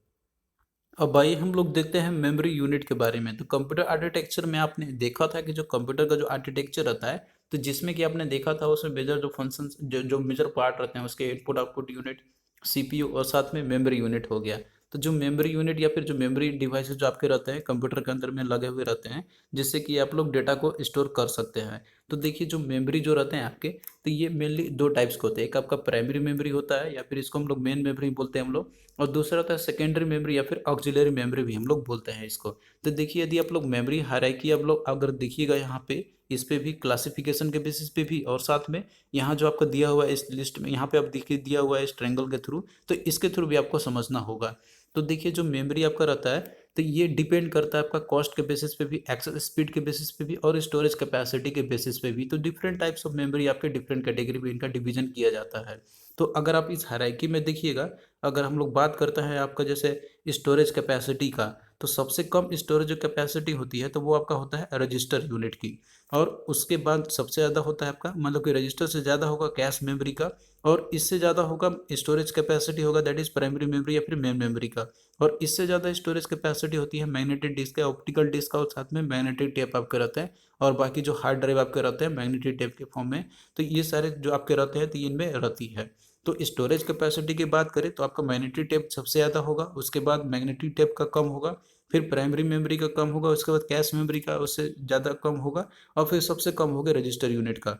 अब आइए हम लोग देखते हैं मेमोरी यूनिट के बारे में। तो कंप्यूटर आर्किटेक्चर में आपने देखा था कि जो कंप्यूटर का जो आर्किटेक्चर रहता है, तो जिसमें कि आपने देखा था उसमें मेजर जो फंक्शंस जो मेजर पार्ट रहते हैं उसके इनपुट आउटपुट यूनिट, सीपीयू और साथ में मेमोरी यूनिट हो गया। तो जो मेमोरी यूनिट या फिर जो मेमोरी डिवाइसेस जो आपके रहते हैं कंप्यूटर के अंदर में लगे हुए रहते हैं, जिससे कि आप लोग डेटा को स्टोर कर सकते हैं। तो देखिए जो मेमोरी जो रहते हैं आपके, तो ये मेनली दो टाइप्स के होते हैं। एक आपका प्राइमरी मेमोरी होता है या फिर इसको हम लोग मेन मेमोरी बोलते हैं हम लोग, और दूसरा होता है सेकेंडरी मेमोरी या फिर ऑक्सिलरी मेमोरी भी हम लोग बोलते हैं इसको। तो देखिए यदि आप लोग मेमोरी हायरार्की आप लोग अगर देखिएगा यहाँ पे, इस पे भी क्लासिफिकेशन के बेसिस पे भी, और साथ में यहाँ जो आपका दिया हुआ है इस लिस्ट में यहाँ पे आप देखिए दिया हुआ है इस ट्रायंगल के थ्रू, तो इसके थ्रू भी आपको समझना होगा। तो देखिए जो मेमोरी आपका रहता है तो ये डिपेंड करता है आपका कॉस्ट के बेसिस पे भी, एक्सेस स्पीड के बेसिस पे भी, और स्टोरेज कैपेसिटी के बेसिस पे भी। तो डिफरेंट टाइप्स ऑफ मेमोरी आपके डिफरेंट कैटेगरी में इनका डिवीजन किया जाता है। तो अगर आप इस हायरार्की में देखिएगा, अगर हम लोग बात करते हैं आपका जैसे स्टोरेज कैपेसिटी का, तो सबसे कम स्टोरेज जो कैपेसिटी होती है तो वो आपका होता है रजिस्टर यूनिट की। और उसके बाद सबसे ज़्यादा होता है आपका मतलब कि रजिस्टर से ज़्यादा होगा कैश मेमोरी का, और इससे ज़्यादा होगा स्टोरेज कैपेसिटी होगा दैट इज़ प्राइमरी मेमोरी या फिर मेन मेमोरी का। और इससे ज़्यादा स्टोरेज कैपेसिटी होती है मैग्नेटिक डिस्क या ऑप्टिकल डिस्क का, और साथ में मैग्नेटिक टेप आपके रहते हैं, और बाकी जो हार्ड ड्राइव आपके रहते हैं मैग्नेटिक टेप के फॉर्म में। तो ये सारे जो आपके रहते हैं तो इनमें रहती है। तो स्टोरेज कैपेसिटी की बात करें तो आपका मैग्नेटिक टेप सबसे ज़्यादा होगा, उसके बाद मैग्नेटिक टेप का कम होगा, फिर प्राइमरी मेमोरी का कम होगा, उसके बाद कैश मेमोरी का उससे ज़्यादा कम होगा, और फिर सबसे कम होगा रजिस्टर यूनिट का।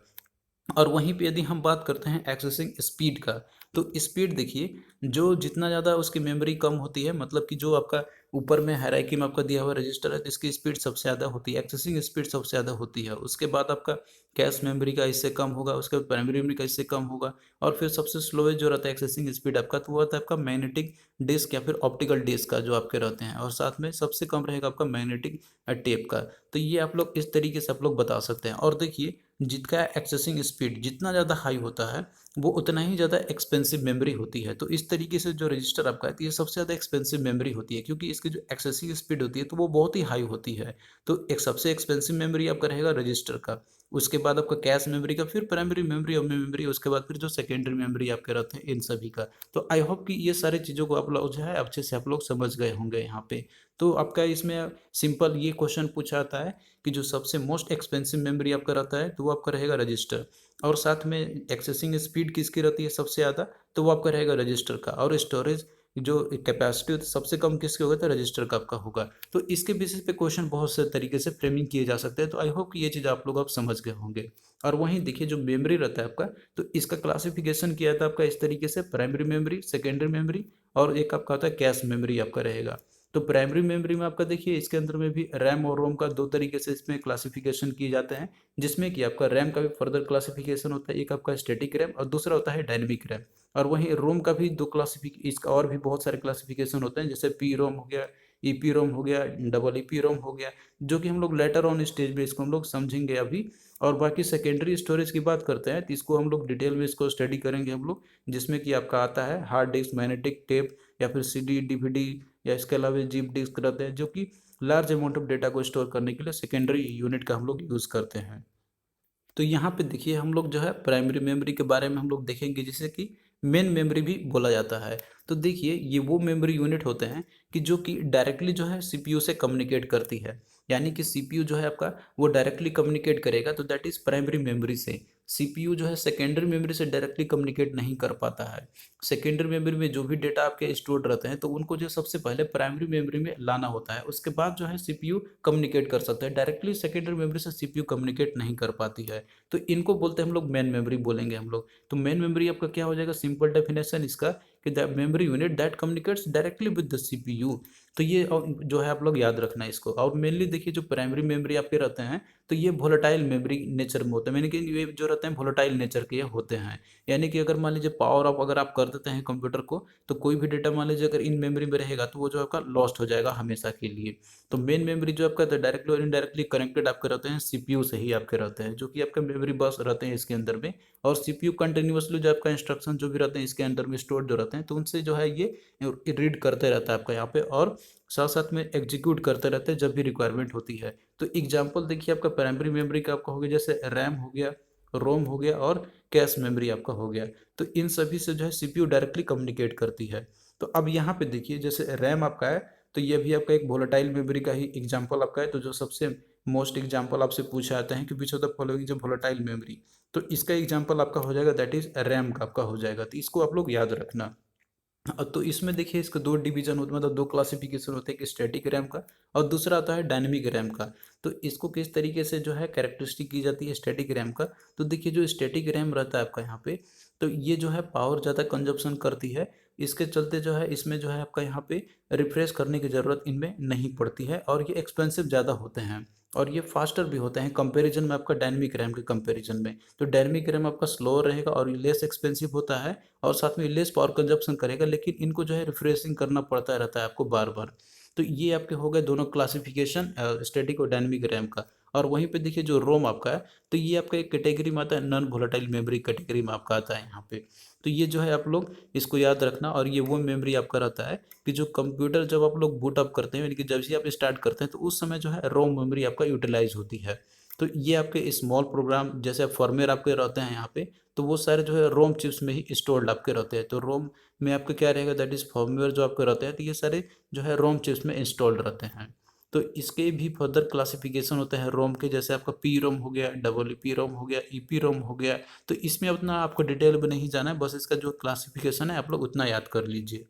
और वहीं पे यदि हम बात करते हैं एक्सेसिंग स्पीड का, तो स्पीड देखिए जो जितना ज़्यादा उसकी मेमोरी कम होती है, मतलब कि जो आपका ऊपर में हायरार्की में आपका दिया हुआ रजिस्टर है तो इसकी स्पीड सबसे ज़्यादा होती है, एक्सेसिंग स्पीड सबसे ज़्यादा होती है। उसके बाद आपका कैश मेमोरी का इससे कम होगा, उसके बाद प्राइमरी मेमोरी का इससे कम होगा, और फिर सबसे स्लोएस्ट जो रहता है एक्सेसिंग स्पीड आपका, तो वो होता है आपका मैग्नेटिक डिस्क या फिर ऑप्टिकल डिस्क का जो आपके रहते हैं, और साथ में सबसे कम रहेगा आपका मैग्नेटिक टेप का। तो ये आप लोग इस तरीके से आप लोग बता सकते हैं। और देखिए जिसका एक्सेसिंग स्पीड जितना ज़्यादा हाई होता है वो उतना ही ज़्यादा एक्सपेंसिव मेमोरी होती है। तो इस तरीके से जो रजिस्टर आपका है तो ये सबसे ज़्यादा एक्सपेंसिव मेमोरी होती है, क्योंकि इसकी जो एक्सेसिंग स्पीड होती है तो वो बहुत ही हाई होती है। तो एक सबसे एक्सपेंसिव मेमोरी आपका रहेगा रजिस्टर का, उसके बाद आपका कैश मेमोरी का, फिर प्राइमरी मेमोरी और मेमोरी, उसके बाद फिर जो सेकेंडरी मेमोरी आपके रहते हैं इन सभी का। तो आई होप कि ये सारी चीज़ों को आप लोग जो है अच्छे से आप लोग समझ गए होंगे यहाँ पे। तो आपका इसमें सिंपल ये क्वेश्चन पूछा जाता है कि जो सबसे मोस्ट एक्सपेंसिव मेमोरी आपका रहता है तो वो आपका रहेगा रजिस्टर, और साथ में एक्सेसिंग स्पीड किसकी रहती है सबसे ज़्यादा, तो वो आपका रहेगा रजिस्टर का, और स्टोरेज जो कैपेसिटी सबसे कम किसकी होगा तो रजिस्टर का आपका होगा। तो इसके बेसिस पे क्वेश्चन बहुत से तरीके से फ्रेमिंग किए जा सकते हैं। तो आई होप कि ये चीज़ आप लोग आप समझ गए होंगे। और वहीं देखिए जो मेमोरी रहता है आपका, तो इसका क्लासिफिकेशन किया था आपका इस तरीके से, प्राइमरी मेमोरी, सेकेंडरी मेमोरी, और एक आपका होता है कैश मेमोरी आपका रहेगा। तो प्राइमरी मेमोरी में आपका देखिए इसके अंदर में भी रैम और रोम का दो तरीके से इसमें क्लासिफिकेशन किए जाते हैं, जिसमें कि आपका रैम का भी फर्दर क्लासिफिकेशन होता है, एक आपका स्टैटिक रैम और दूसरा होता है डायनेमिक रैम। और वहीं रोम का भी दो इसका और भी बहुत सारे क्लासिफिकेशन होते हैं, जैसे पी रोम हो गया, ईपी रोम हो गया, डबल ईपी रोम हो गया, जो कि हम लोग लेटर ऑन स्टेज में इसको हम लोग समझेंगे अभी। और बाकी सेकेंडरी स्टोरेज की बात करते हैं तो इसको हम लोग डिटेल में इसको स्टडी करेंगे हम लोग, जिसमें कि आपका आता है हार्ड डिस्क, मैग्नेटिक टेप, या फिर सीडी, डीवीडी, या इसके अलावा जिप डिस्क रहते हैं, जो कि लार्ज अमाउंट ऑफ डेटा को स्टोर करने के लिए सेकेंडरी यूनिट का हम लोग यूज़ करते हैं। तो यहाँ पे देखिए हम लोग जो है प्राइमरी मेमोरी के बारे में हम लोग देखेंगे, जिसे कि मेन मेमोरी भी बोला जाता है। तो देखिए ये वो मेमोरी यूनिट होते हैं कि जो कि डायरेक्टली जो है सीपीयू से कम्युनिकेट करती है, यानी कि सीपीयू जो है आपका वो डायरेक्टली कम्युनिकेट करेगा, तो दैट इज प्राइमरी मेमोरी से। सीपीयू जो है सेकेंडरी मेमोरी से डायरेक्टली कम्युनिकेट नहीं कर पाता है। सेकेंडरी मेमोरी में जो भी डेटा आपके स्टोर्ड रहते हैं तो उनको जो सबसे पहले प्राइमरी मेमोरी में लाना होता है, उसके बाद जो है सीपीयू कम्युनिकेट कर सकता है। डायरेक्टली सेकेंडरी मेमोरी से सीपीयू कम्युनिकेट नहीं कर पाती है, तो इनको बोलते हैं हम लोग मेन मेमोरी बोलेंगे हम लोग। तो मेन मेमोरी आपका क्या हो जाएगा, सिंपल डेफिनेशन इसका कि the memory unit that communicates directly with the CPU. तो ये जो है आप लोग याद रखना है इसको। और मेनली देखिए जो प्राइमरी मेमोरी आपके रहते हैं तो ये वोलेटाइल मेमोरी नेचर में होते हैं, यानी कि ये जो रहते हैं वोलेटाइल नेचर के ये होते हैं। यानी कि अगर मान लीजिए पावर ऑफ अगर आप कर देते हैं कंप्यूटर को, तो कोई भी डेटा मान लीजिए अगर इन मेमोरी में रहेगा तो वो जो आपका लॉस्ट हो जाएगा हमेशा के लिए। तो मेन मेमोरी जो आपका डायरेक्टली और इनडायरेक्टली कनेक्टेड आपके रहते हैं सीपीयू से ही आपके रहते हैं, जो कि आपके मेमोरी बस रहते हैं इसके अंदर में। और सीपीयू कंटिन्यूअसली जो आपका इंस्ट्रक्शन जो भी रहते हैं इसके अंदर में स्टोर जो रहते हैं, तो उनसे जो है ये रीड करते रहता है आपका यहाँ पे, और साथ साथ में एग्जीक्यूट करते रहते हैं जब भी रिक्वायरमेंट होती है। तो एग्जाम्पल देखिए आपका प्राइमरी मेमोरी का आपका हो गया, जैसे रैम हो गया, रोम हो गया और कैश मेमोरी आपका हो गया। तो इन सभी से जो है सीपीयू डायरेक्टली कम्युनिकेट करती है। तो अब यहाँ पे देखिए जैसे रैम आपका है, तो ये भी आपका एक वोलेटाइल मेमोरी का ही एग्जाम्पल आपका है। तो जो सबसे मोस्ट एग्जाम्पल आपसे पूछा जाता है कि विच ऑफ द फॉलोइंग जो वोलेटाइल मेमोरी, तो इसका एग्जाम्पल आपका हो जाएगा दैट इज रैम का आपका हो जाएगा। तो इसको आप लोग याद रखना। तो इसमें देखिए इसके दो डिवीजन होते हैं, मतलब दो क्लासिफिकेशन होते हैं, एक स्टैटिक रैम का और दूसरा आता है डायनेमिक रैम का। तो इसको किस तरीके से जो है कैरेक्टरिस्टिक की जाती है स्टैटिक रैम का, तो देखिए जो स्टैटिक रैम रहता है आपका यहाँ पे, तो ये जो है पावर ज़्यादा कंजप्शन करती है। इसके चलते जो है इसमें जो है आपका यहाँ पे रिफ्रेश करने की ज़रूरत इनमें नहीं पड़ती है, और ये एक्सपेंसिव ज़्यादा होते हैं, और ये फास्टर भी होते हैं कंपैरिजन में आपका डायनेमिक रैम के कंपैरिजन में। तो डायनेमिक रैम आपका स्लो रहेगा और लेस एक्सपेंसिव होता है, और साथ में लेस पावर कंजप्शन करेगा, लेकिन इनको जो है रिफ्रेशिंग करना पड़ता रहता है आपको बार बार। तो ये आपके हो गए दोनों क्लासिफिकेशन स्टैटिक और डायनेमिक रैम का। और वहीं पे देखिए जो रोम आपका है, तो ये आपका एक कैटेगरी में आता है, नॉन वोलेटाइल मेमोरी कैटेगरी में आपका आता है यहाँ पे। तो ये जो है आप लोग इसको याद रखना। और ये वो मेमोरी आपका रहता है कि जो कंप्यूटर जब आप लोग बूट अप करते हैं, यानी कि जब से आप स्टार्ट करते हैं, तो उस समय जो है रोम मेमोरी आपका यूटिलाइज होती है। तो ये आपके स्मॉल प्रोग्राम जैसे फॉर्मवेयर आपके रहते हैं यहाँ पे, तो वो सारे जो है रोम चिप्स में ही स्टोर्ड आपके रहते हैं। तो रोम में आपके क्या रहेगा, दैट इज फॉर्मवेयर जो आपके रहते हैं, तो ये सारे जो है रोम चिप्स में इंस्टॉल्ड रहते हैं। तो इसके भी फर्दर क्लासिफिकेशन होते हैं रोम के, जैसे आपका पी रोम हो गया, डबल पी रोम हो गया, ईपी रोम हो गया। तो इसमें उतना आपको डिटेल में नहीं जाना है, बस इसका जो क्लासिफिकेशन है आप लोग उतना याद कर लीजिए।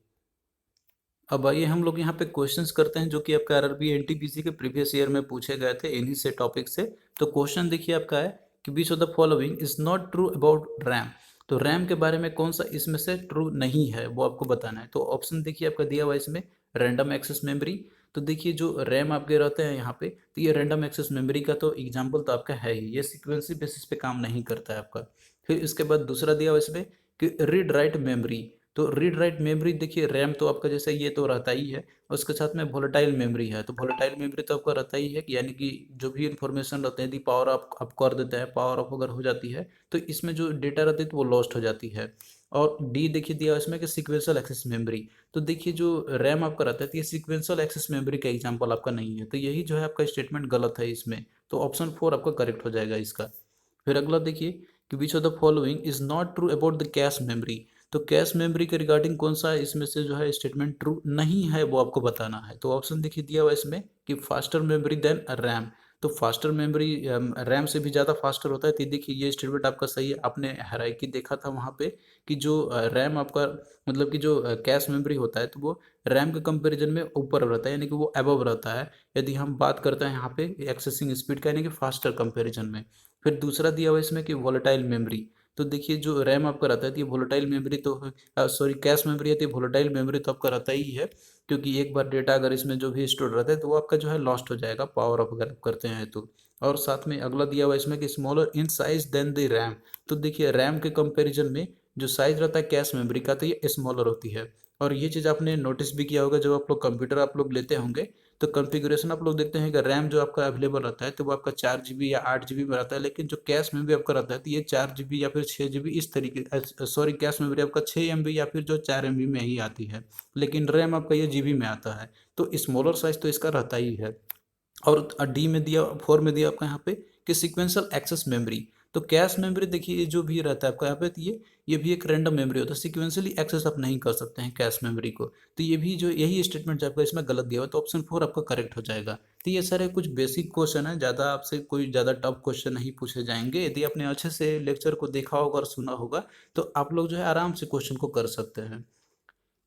अब आइए हम लोग यहाँ पे क्वेश्चंस करते हैं, जो कि आपका आरआरबी एनटीपीसी के प्रीवियस ईयर में पूछे गए थे इन्हीं से टॉपिक से। तो क्वेश्चन देखिए आपका है कि which of the following is not true about RAM. तो रैम के बारे में कौन सा इसमें से ट्रू नहीं है वो आपको बताना है। तो ऑप्शन देखिए आपका दिया हुआ इसमें रैंडम एक्सेस मेमोरी। तो देखिए जो रैम आपके रहते हैं यहाँ पे, तो ये रैंडम एक्सेस मेमोरी का तो एग्जाम्पल तो आपका है ही, ये सिक्वेंसी बेसिस पे काम नहीं करता है आपका। फिर इसके बाद दूसरा दिया हुआ इसमें कि रीड राइट मेमोरी। तो रीड राइट मेमोरी देखिए रैम तो आपका जैसे ये तो रहता ही है, और उसके साथ में वोलेटाइल मेमोरी है। तो वोलेटाइल मेमोरी तो आपका रहता ही है कि यानी कि जो भी इन्फॉर्मेशन रहते हैं यदि पावर आप कर देते हैं, पावर ऑफ अगर हो जाती है, तो इसमें जो डेटा रहती है तो वो लॉस्ट हो जाती है। और डी देखिए दिया इसमें कि सीक्वेंशियल एक्सेस मेमोरी। तो देखिए जो रैम आपका रहता है तो ये सीक्वेंशियल एक्सेस मेमोरी का एग्जाम्पल आपका नहीं है, तो यही जो है आपका स्टेटमेंट गलत है इसमें। तो ऑप्शन 4 आपका करेक्ट हो जाएगा इसका। फिर अगला देखिए कि which of the following is not true about the cache memory. तो कैश मेमोरी के रिगार्डिंग कौन सा इसमें से जो है स्टेटमेंट ट्रू नहीं है वो आपको बताना है। तो ऑप्शन देखिए दिया हुआ इसमें कि फास्टर मेमोरी देन रैम। तो फास्टर मेमोरी रैम से भी ज़्यादा फास्टर होता है। तो देखिए ये स्टेटमेंट आपका सही है। आपने हायरार्की देखा था वहाँ पे कि जो रैम आपका मतलब कि जो कैश मेमोरी होता है तो वो रैम के कंपैरिजन में ऊपर रहता है, यानी कि वो अबव रहता है यदि हम बात करते हैं यहाँ पे एक्सेसिंग स्पीड का, यानी कि फास्टर कंपैरिजन में। फिर दूसरा दिया हुआ इसमें कि वोलेटाइल मेमोरी। तो देखिए जो रैम आपका रहता है तो ये वोलेटाइल मेमोरी तो सॉरी कैश मेमोरी है तो ये वोलेटाइल मेमोरी तो आपका रहता ही है, क्योंकि एक बार डेटा अगर इसमें जो भी स्टोर रहता है तो वो आपका जो है लॉस्ट हो जाएगा पावर ऑफ अगर आप करते हैं तो। और साथ में अगला दिया हुआ है इसमें कि smaller in size than the RAM. तो देखिए रैम के कंपैरिजन में जो साइज रहता है कैश मेमोरी का तो ये स्मॉलर होती है। और ये चीज़ आपने नोटिस भी किया होगा जब आप लोग कंप्यूटर आप लोग लेते होंगे तो कॉन्फ़िगरेशन आप लोग देखते हैं कि रैम जो आपका अवेलेबल रहता है तो वो आपका 4 GB या 8 GB में रहता है, लेकिन जो कैश मेमोरी आपका रहता है तो ये 4 GB या फिर 6 GB इस तरीके सॉरी कैश मेमोरी आपका 6 MB या फिर जो 4 MB में ही आती है, लेकिन रैम आपका ये GB में आता है। तो स्मॉलर साइज तो इसका रहता ही है। और डी में दिया 4 में दिया आपका यहाँ पे कि सीक्वेंशियल एक्सेस मेमोरी। तो कैश मेमोरी देखिए ये जो भी रहता है आपका यहाँ पे तो ये भी एक रैंडम मेमोरी होता है, सीक्वेंशियली एक्सेस आप नहीं कर सकते हैं कैश मेमोरी को। तो ये भी जो यही स्टेटमेंट आपका इसमें गलत दिया हुआ है तो ऑप्शन 4 आपका करेक्ट हो जाएगा। तो ये सारे कुछ बेसिक क्वेश्चन है, ज़्यादा आपसे कोई ज़्यादा टफ क्वेश्चन नहीं पूछे जाएंगे। यदि आपने अच्छे से लेक्चर को देखा होगा और सुना होगा तो आप लोग जो है आराम से क्वेश्चन को कर सकते हैं।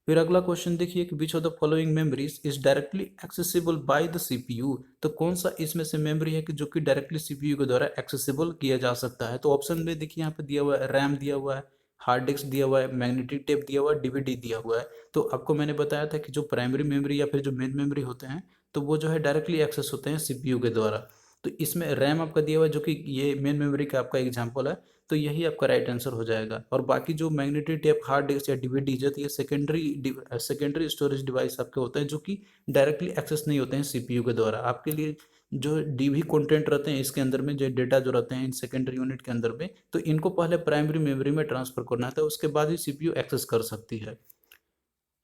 फिर अगला क्वेश्चन देखिए कि which of the following memories is directly accessible by the CPU. तो कौन सा इसमें से मेमोरी है कि जो कि डायरेक्टली सीपीयू के द्वारा एक्सेसिबल किया जा सकता है। तो ऑप्शन में देखिए यहाँ पे दिया हुआ है रैम दिया हुआ है, हार्ड डिस्क दिया हुआ है, मैग्नेटिक टेप दिया हुआ है, डीवीडी दिया हुआ है। तो आपको मैंने बताया था कि जो प्राइमरी मेमोरी या फिर जो मेन मेमोरी होते हैं तो वो जो है डायरेक्टली एक्सेस होते हैं सीपीयू के द्वारा। तो इसमें रैम आपका दिया हुआ है जो कि ये मेन मेमोरी का आपका एग्जाम्पल है, तो यही आपका राइट आंसर हो जाएगा। और बाकी जो मैग्नेटिक टेप, हार्ड डिस्क या डीवीडी जो ये सेकेंडरी स्टोरेज डिवाइस आपके होते हैं जो कि डायरेक्टली एक्सेस नहीं होते हैं सीपीयू के द्वारा। आपके लिए जो डीवी कंटेंट रहते हैं इसके अंदर में जो डेटा जो रहते हैं इन सेकेंडरी यूनिट के अंदर में, तो इनको पहले प्राइमरी मेमोरी में ट्रांसफर करना था, उसके बाद ही सीपीयू एक्सेस कर सकती है।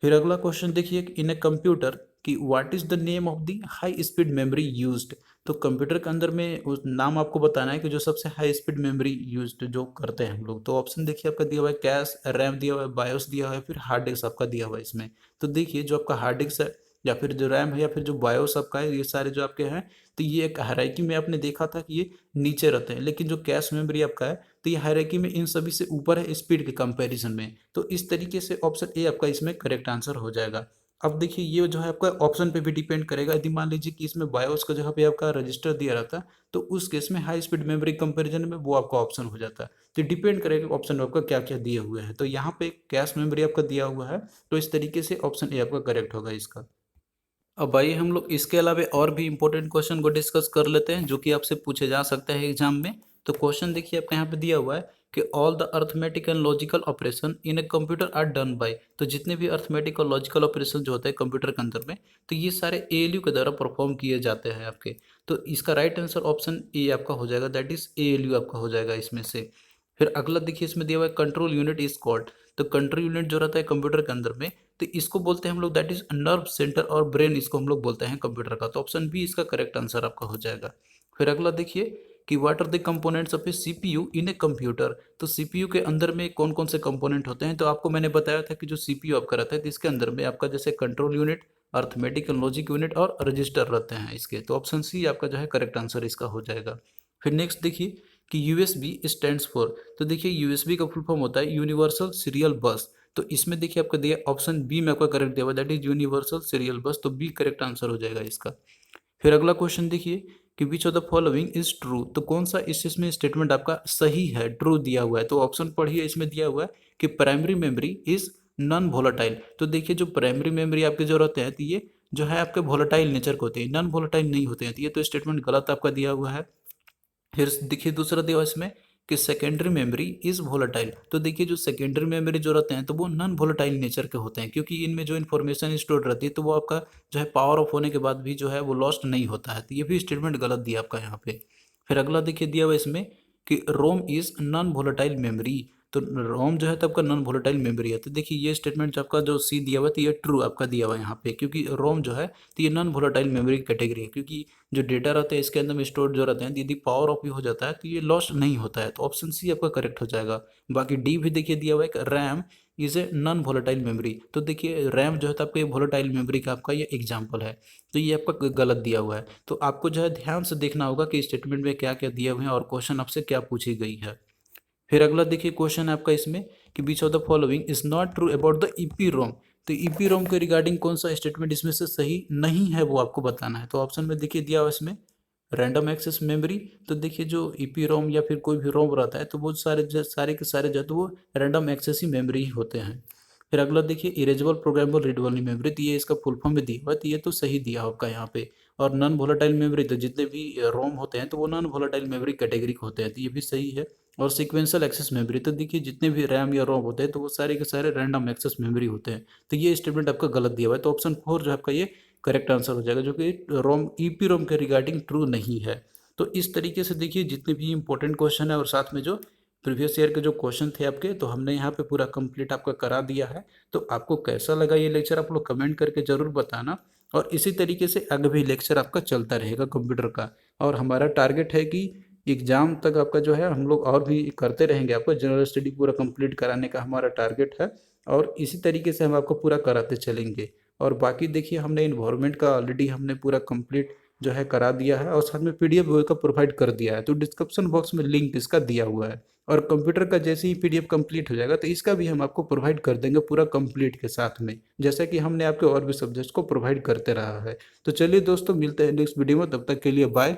फिर अगला क्वेश्चन देखिए इन ए कंप्यूटर कि what is the name of the high speed memory used. तो कंप्यूटर के अंदर में उस नाम आपको बताना है कि जो सबसे हाई स्पीड मेमोरी यूज्ड जो करते हैं हम लोग। तो ऑप्शन देखिए आपका दिया हुआ है कैश, रैम दिया हुआ है, बायोस दिया हुआ है, फिर हार्ड डिस्क आपका दिया हुआ है इसमें। तो देखिए जो आपका हार्ड डिस्क है या फिर जो रैम है या फिर जो बायोस आपका है, ये सारे जो आपके हैं तो ये एक हायरार्की में आपने देखा था कि ये नीचे रहते हैं, लेकिन जो कैश मेमोरी आपका है तो ये हायरार्की में इन सभी से ऊपर है स्पीड के कंपैरिजन में। तो इस तरीके से ऑप्शन ए आपका इसमें करेक्ट आंसर हो जाएगा। अब देखिए ये जो है आपका ऑप्शन पे भी डिपेंड करेगा। यदि मान लीजिए कि इसमें बायोस का जगह पे आपका रजिस्टर दिया रहता तो उस केस में हाई स्पीड मेमोरी कंपैरिजन में वो आपका ऑप्शन हो जाता है। तो डिपेंड करेगा ऑप्शन में आपका क्या क्या दिए हुए हैं। तो यहाँ पे कैश मेमोरी आपका दिया हुआ है, तो इस तरीके से ऑप्शन ए आपका करेक्ट होगा इसका। अब आइए हम लोग इसके अलावा और भी इंपॉर्टेंट क्वेश्चन को डिस्कस कर लेते हैं जो कि आपसे पूछे जा सकता है एग्जाम में। तो क्वेश्चन देखिए आपके यहाँ पे दिया हुआ है कि all the arithmetic and logical operation in a computer are done by. तो जितने भी अर्थमेटिक और लॉजिकल ऑपरेशन जो होते हैं कंप्यूटर के अंदर में तो ये सारे एएलयू के द्वारा परफॉर्म किए जाते हैं आपके। तो इसका राइट आंसर ऑप्शन ए आपका हो जाएगा, दैट इज एएलयू आपका हो जाएगा इसमें से। फिर अगला देखिए इसमें दिया हुआ है कंट्रोल यूनिट इज कॉल्ड। तो कंट्रोल यूनिट जो रहता है कंप्यूटर के अंदर में तो इसको बोलते हैं हम लोग दैट इज नर्व सेंटर और ब्रेन इसको हम लोग बोलते हैं कंप्यूटर का। तो ऑप्शन बी इसका करेक्ट आंसर आपका हो जाएगा। फिर अगला देखिए कि what are the components of a CPU in a computer. तो सीपीयू के अंदर में कौन कौन से कंपोनेंट होते हैं। तो आपको मैंने बताया था कि जो सीपीयू आपका रहता है तो इसके अंदर में आपका जैसे control unit, arithmetic and logic unit और रजिस्टर रहते हैं इसके। तो ऑप्शन सी आपका जो है करेक्ट आंसर इसका हो जाएगा। फिर नेक्स्ट देखिए कि यूएसबी स्टैंड्स फॉर। तो देखिए यूएसबी का फुल फॉर्म होता है यूनिवर्सल सीरियल बस। तो इसमें देखिए आपका दिया ऑप्शन बी में आपका करेक्ट दिया हुआ दैट इज यूनिवर्सल सीरियल बस। तो बी करेक्ट आंसर हो जाएगा इसका। फिर अगला क्वेश्चन देखिए कि which of the following is true. तो कौन सा इसमें स्टेटमेंट आपका सही है, ट्रू दिया हुआ है। तो ऑप्शन पढ़िए इसमें दिया हुआ है कि primary memory is non volatile. तो देखिए जो प्राइमरी मेमोरी आपके जो रहते हैं तो ये जो है आपके वोलेटाइल नेचर के होते हैं, नॉन वोलेटाइल नहीं होते हैं। तो ये तो स्टेटमेंट गलत आपका दिया हुआ है। फिर देखिए दूसरा दिया हुआ इसमें कि सेकेंडरी मेमोरी इज वोलेटाइल। तो देखिए जो सेकेंडरी मेमोरी जो रहते हैं तो वो नॉन वोलेटाइल नेचर के होते हैं, क्योंकि इनमें जो इन्फॉर्मेशन स्टोर रहती है तो वो आपका जो है पावर ऑफ होने के बाद भी जो है वो लॉस्ट नहीं होता है। तो ये भी स्टेटमेंट गलत दिया आपका यहाँ पे। फिर अगला देखिए दिया हुआ इसमें कि रोम इज नॉन वोलेटाइल मेमोरी। तो रोम जो है तो आपका नॉन वोलेटाइल मेमोरी है। तो देखिए ये स्टेटमेंट आपका जो सी दिया हुआ है तो ये ट्रू आपका दिया हुआ है यहाँ पे, क्योंकि रोम जो है तो ये नॉन वोलेटाइल मेमोरी कैटेगरी है, क्योंकि जो डेटा रहता है इसके अंदर में स्टोर जो रहते हैं यदि पावर ऑफ भी हो जाता है तो ये लॉस्ट नहीं होता है। तो ऑप्शन सी आपका करेक्ट हो जाएगा। बाकी डी भी देखिए दिया हुआ है कि RAM is a non volatile memory. तो देखिए रैम जो है तो आपका ये वोलेटाइल मेमोरी का आपका ये एग्जाम्पल है। तो ये आपका गलत दिया हुआ है। तो आपको जो है ध्यान से देखना होगा कि स्टेटमेंट में क्या क्या दिए हुए हैं और क्वेश्चन आपसे क्या पूछी गई है। फिर अगला देखिए क्वेश्चन है आपका इसमें कि which of the following is not true about the EPROM. तो ईपी रोम के रिगार्डिंग कौन सा स्टेटमेंट इसमें से सही नहीं है वो आपको बताना है। तो ऑप्शन में देखिए दिया हुआ इसमें रैंडम एक्सेस मेमोरी, तो देखिए जो ईपी रोम या फिर कोई भी रोम रहता है तो वो सारे के सारे जो है तो वो रैंडम एक्सेस ही मेमोरी ही होते हैं। फिर अगला देखिए इरेजेबल प्रोग्रामेबल रीडेबल मेमोरी, तो ये इसका फुल फॉर्म में दिया हुआ है, तो ये तो सही दिया होगा यहाँ पे। और नॉन वोलेटाइल मेमोरी, तो जितने भी रोम होते हैं तो वो नॉन वोलेटाइल मेमोरी कैटेगरी के होते हैं, तो ये भी सही है। और सीक्वेंशियल एक्सेस मेमोरी, तो देखिए जितने भी रैम या रोम होते हैं तो वो सारे के सारे रैंडम एक्सेस मेमोरी होते हैं, तो ये स्टेटमेंट आपका गलत दिया हुआ है, तो ऑप्शन 4 जो है आपका ये करेक्ट आंसर हो जाएगा, जो कि रोम ईपी रोम के रिगार्डिंग ट्रू नहीं है। तो इस तरीके से देखिए जितने भी इंपॉर्टेंट क्वेश्चन है और साथ में जो प्रीवियस ईयर के जो क्वेश्चन थे आपके, तो हमने यहाँ पे पूरा कंप्लीट आपका करा दिया है। तो आपको कैसा लगा ये लेक्चर आप लोग कमेंट करके ज़रूर बताना, और इसी तरीके से आगे भी लेक्चर आपका चलता रहेगा कंप्यूटर का। और हमारा टारगेट है कि एग्ज़ाम तक आपका जो है हम लोग और भी करते रहेंगे, आपका जनरल स्टडी पूरा कंप्लीट कराने का हमारा टारगेट है, और इसी तरीके से हम आपको पूरा कराते चलेंगे। और बाकी देखिए हमने इन्वायरमेंट का ऑलरेडी हमने पूरा कंप्लीट जो है करा दिया है, और साथ में पीडीएफ का प्रोवाइड कर दिया है, तो डिस्क्रिप्शन बॉक्स में लिंक इसका दिया हुआ है। और कंप्यूटर का जैसे ही पीडीएफ कंप्लीट हो जाएगा तो इसका भी हम आपको प्रोवाइड कर देंगे पूरा कंप्लीट के साथ में, जैसा कि हमने आपके और भी सब्जेक्ट्स को प्रोवाइड करते रहा है। तो चलिए दोस्तों, मिलते हैं नेक्स्ट वीडियो में, तब तक के लिए बाय।